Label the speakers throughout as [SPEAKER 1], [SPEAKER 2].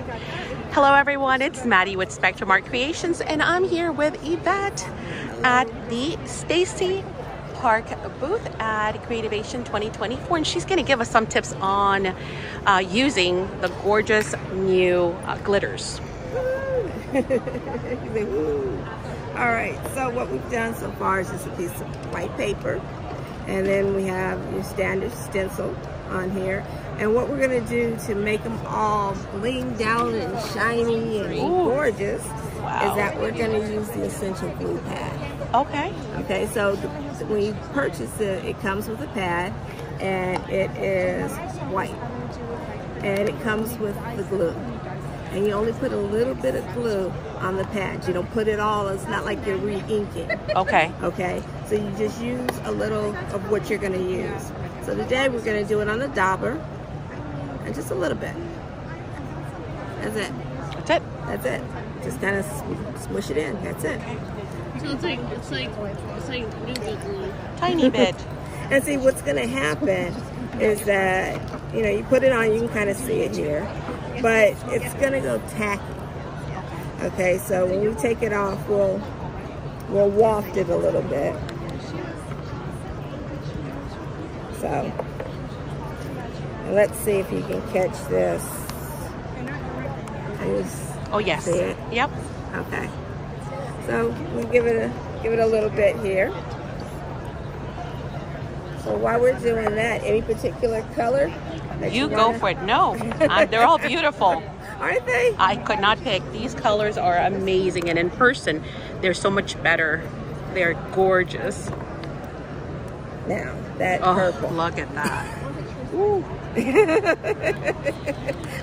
[SPEAKER 1] Hello everyone, it's Maddie with Spectrum Art Creations, and I'm here with Yvette at the Stacey Park booth at Creativation 2024, and she's going to give us some tips on using the gorgeous new glitters.
[SPEAKER 2] All right, so what we've done so far is just a piece of white paper, and then we have your standard stencil on here. And what we're going to do to make them all blinged out and shiny and gorgeous is that we're going to use the essential glue pad.
[SPEAKER 1] Okay.
[SPEAKER 2] Okay, so when you purchase it, it comes with a pad, and it is white. And it comes with the glue. And you only put a little bit of glue on the pad. You don't put it all. It's not like you're re-inking.
[SPEAKER 1] Okay.
[SPEAKER 2] Okay, so you just use a little of what you're going to use. So today we're going to do it on the dauber. And just a little bit. That's it.
[SPEAKER 1] That's it.
[SPEAKER 2] That's it. Just kind of smush it in. That's it.
[SPEAKER 3] So it's like nougat glue.
[SPEAKER 1] Tiny bit.
[SPEAKER 2] And see, what's going to happen is that, you know, you put it on, you can kind of see it here, but it's going to go tacky. Okay, so when we take it off, we'll waft it a little bit. So, let's see if you can catch this.
[SPEAKER 1] Oh yes.
[SPEAKER 2] See it?
[SPEAKER 1] Yep.
[SPEAKER 2] Okay. So we give it a little bit here. So while we're doing that, any particular color?
[SPEAKER 1] You go for it. No, they're all beautiful.
[SPEAKER 2] Aren't they?
[SPEAKER 1] I could not pick. These colors are amazing, and in person, they're so much better. They're gorgeous.
[SPEAKER 2] Now that purple.
[SPEAKER 1] Look at that.
[SPEAKER 2] Ooh.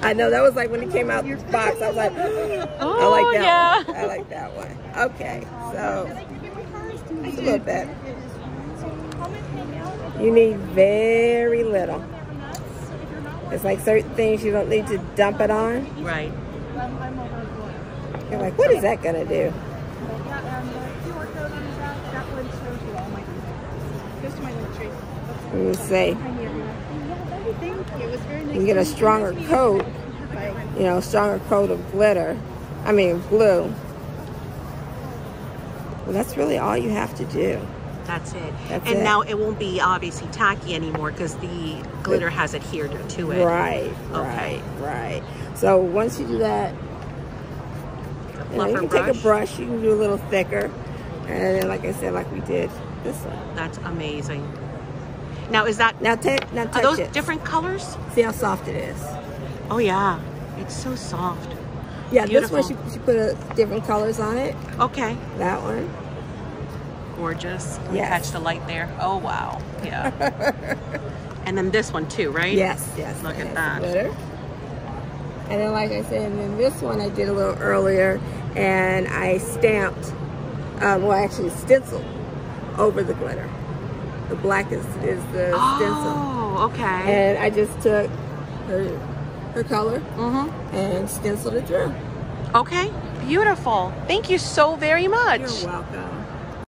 [SPEAKER 2] I know, that was like when it came out the box, I was like, oh, I like that one. I like that one. Okay, so just a little bit. You need very little. It's like certain things you don't need to dump it on.
[SPEAKER 1] Right.
[SPEAKER 2] You're like, what is that gonna do? Let me see. You can get a stronger coat, you know, stronger coat of glue. Well, that's really all you have to do.
[SPEAKER 1] That's it.
[SPEAKER 2] That's
[SPEAKER 1] and
[SPEAKER 2] it.
[SPEAKER 1] now it won't be obviously tacky anymore because the glitter has adhered to it.
[SPEAKER 2] Right,
[SPEAKER 1] okay.
[SPEAKER 2] right. So once you do that, you can take a brush, you can do a little thicker, and then, like I said, like we did this one.
[SPEAKER 1] That's amazing. Now is that
[SPEAKER 2] now touch
[SPEAKER 1] are those
[SPEAKER 2] it.
[SPEAKER 1] different colors?
[SPEAKER 2] See how soft it is.
[SPEAKER 1] Oh yeah, it's so soft.
[SPEAKER 2] Yeah,
[SPEAKER 1] beautiful.
[SPEAKER 2] This one she put different colors on it.
[SPEAKER 1] Okay.
[SPEAKER 2] That one.
[SPEAKER 1] Gorgeous.
[SPEAKER 2] Yes.
[SPEAKER 1] Catch the light there. Oh wow. Yeah. And then this one too, right?
[SPEAKER 2] Yes.
[SPEAKER 1] Look at that.
[SPEAKER 2] Glitter. And then, like I said, and then this one I did a little earlier, and I stamped, actually stenciled over the glitter. The black is the stencil.
[SPEAKER 1] Oh, okay.
[SPEAKER 2] And I just took her color and stenciled it through.
[SPEAKER 1] Okay, beautiful. Thank you so very much.
[SPEAKER 2] You're welcome.